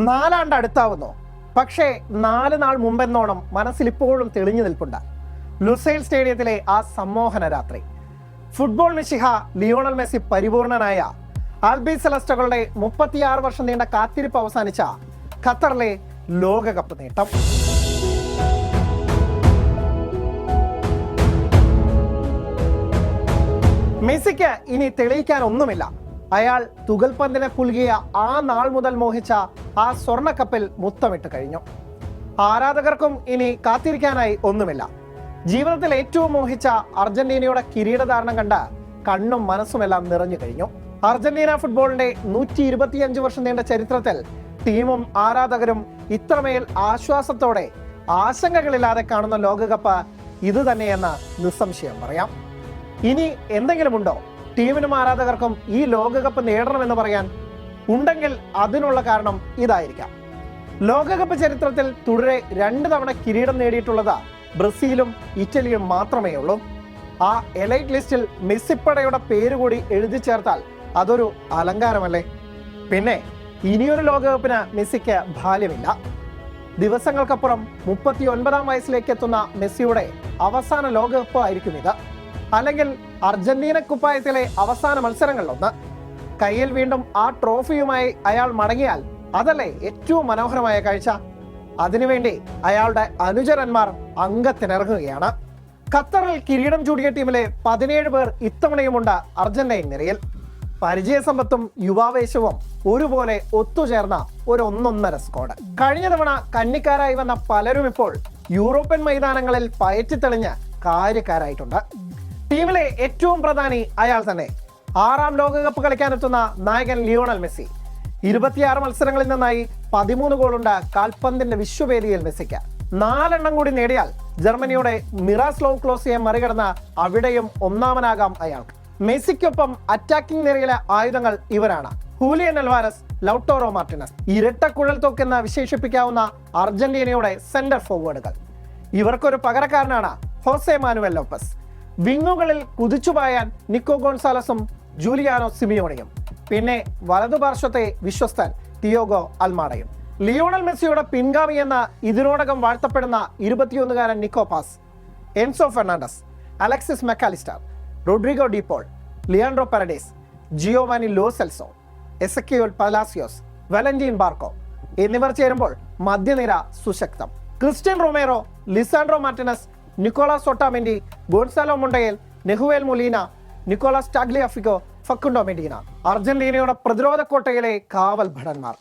നാലാണ്ട് അടുത്താവുന്നു. പക്ഷേ 4 നാൾ മുമ്പെന്നോണം മനസ്സിൽ ഇപ്പോഴും തെളിഞ്ഞു നിൽപ്പുണ്ട് ലുസൈൽ സ്റ്റേഡിയത്തിലെ ആ സമ്മോഹന രാത്രി. ഫുട്ബോൾ മിശിഹ ലിയോണൽ മെസ്സി പരിപൂർണനായ ആൽബി സെലസ്റ്റകളുടെ 36 വർഷം നീണ്ട കാത്തിരിപ്പ് അവസാനിച്ച ഖത്തറിലെ ലോകകപ്പ് നേട്ടം. മെസ്സിക്ക് ഇനി തെളിയിക്കാൻ ഒന്നുമില്ല. അയാൾ തുകൽപന്തിനെ പുൽകിയ ആ നാൾ മുതൽ മോഹിച്ച ആ സ്വർണ്ണക്കപ്പിൽ മുത്തമിട്ട് കഴിഞ്ഞു. ആരാധകർക്കും ഇനി കാത്തിരിക്കാനായി ഒന്നുമില്ല. ജീവിതത്തിൽ ഏറ്റവും മോഹിച്ച അർജന്റീനയുടെ കിരീടധാരണം കണ്ട് കണ്ണും മനസ്സുമെല്ലാം നിറഞ്ഞു കഴിഞ്ഞു. അർജന്റീന ഫുട്ബോളിന്റെ 125 വർഷം നീണ്ട ചരിത്രത്തിൽ ടീമും ആരാധകരും ഇത്രമേൽ ആശ്വാസത്തോടെ ആശങ്കകളില്ലാതെ കാണുന്ന ലോകകപ്പ് ഇത് തന്നെയെന്ന് നിസ്സംശയം പറയാം. ഇനി എന്തെങ്കിലുമുണ്ടോ ടീമിനും ആരാധകർക്കും ഈ ലോകകപ്പ് നേടണമെന്ന് പറയാൻ? ഉണ്ടെങ്കിൽ അതിനുള്ള കാരണം ഇതായിരിക്കാം. ലോകകപ്പ് ചരിത്രത്തിൽ തുടരെ 2 തവണ കിരീടം നേടിയിട്ടുള്ളത് ബ്രസീലും ഇറ്റലിയും മാത്രമേ ഉള്ളൂ. ആ എലൈറ്റ് ലിസ്റ്റിൽ മെസ്സിപ്പടയുടെ പേര് കൂടി എഴുതി ചേർത്താൽ അതൊരു അലങ്കാരമല്ലേ? പിന്നെ ഇനിയൊരു ലോകകപ്പിന് മെസ്സിക്ക് ബാല്യമില്ല. ദിവസങ്ങൾക്കപ്പുറം 39-ാം വയസ്സിലേക്ക് എത്തുന്ന മെസ്സിയുടെ അവസാന ലോകകപ്പ് ആയിരിക്കും ഇത്. അല്ലെങ്കിൽ അർജന്റീന കുപ്പായത്തിലെ അവസാന മത്സരങ്ങളിലൊന്ന്. കയ്യിൽ വീണ്ടും ആ ട്രോഫിയുമായി അയാൾ മടങ്ങിയാൽ അതല്ലേ ഏറ്റവും മനോഹരമായ കാഴ്ച? അതിനുവേണ്ടി അയാളുടെ അനുചരന്മാർ അംഗത്തിനിറങ്ങുകയാണ്. ഖത്തറിൽ കിരീടം ചൂടിയ ടീമിലെ 17 പേർ ഇത്തവണയുമുണ്ട് അർജന്റീൻ നിരയിൽ. പരിചയസമ്പത്തും യുവാവേശവും ഒരുപോലെ ഒത്തുചേർന്ന ഒരു ഒന്നൊന്നര സ്ക്വാഡ്. കഴിഞ്ഞ തവണ കന്നിക്കാരായി വന്ന പലരും ഇപ്പോൾ യൂറോപ്യൻ മൈതാനങ്ങളിൽ പയറ്റിത്തെളിഞ്ഞ് കാര്യക്കാരായിട്ടുണ്ട്. ടീമിലെ ഏറ്റവും പ്രധാനി അയാൾ തന്നെ. 6ാം ലോകകപ്പ് കളിക്കാനെത്തുന്ന നായകൻ ലിയോണൽ മെസ്സി. 26 മത്സരങ്ങളിൽ നിന്നായി 13 ഗോളുണ്ട് കാൽപന്തിന്റെ വിശ്വവേദിയിൽ മെസ്സിക്ക്. 4 എണ്ണം കൂടി നേടിയാൽ ജർമ്മനിയുടെ മിറാസ്ലോവ് ക്ലോസിയെ മറികടന്ന് അവിടെയും ഒന്നാമനാകാം അയാൾക്ക്. മെസ്സിക്കൊപ്പം അറ്റാക്കിംഗ് നിരയിലെ ആയുധങ്ങൾ ഇവരാണ്: ഹൂലിയൻ അൽവാരസ്, ലൗട്ടോറോ മാർട്ടിനസ്. ഇരട്ട കുഴൽ തോക്കെന്ന് വിശേഷിപ്പിക്കാവുന്ന അർജന്റീനയുടെ സെന്റർ ഫോർവേഡുകൾ. ഇവർക്കൊരു പകരക്കാരനാണ് ഹോസെ മാനുവൽ ലോപ്പസ്. വിങ്ങുകളിൽ കുതിച്ചുപായാൻ നിക്കോ ഗോൺസാലസും ജൂലിയാനോ സിമിയോണിയും. പിന്നെ വലതുപാർശ്വത്തെ വിശ്വസ്തൻ തിയാഗോ അൽമാഡയും. ലിയോണൽ മെസ്സിയുടെ പിൻഗാമി എന്ന ഇതിനോടകം വാഴ്ത്തപ്പെടുന്ന 21-കാരൻ Nico Paz, Enzo Fernandez, Alexis Mac Allister, Rodrigo De Paul, Leandro Paredes, Giovani Lo Celso, Exequiel Palacios, Valentin Barco എന്നിവർ ചേരുമ്പോൾ മധ്യനിര സുശക്തം. Cristian Romero, Lisandro Martinez, Nicolas Otamendi, Gonzalo Montiel, Nahuel Molina, Nicolas Tagliafico, Facundo Medina. അർജന്റീനയുടെ പ്രതിരോധ കോട്ടയിലെ കാവൽ ഭടന്മാർ.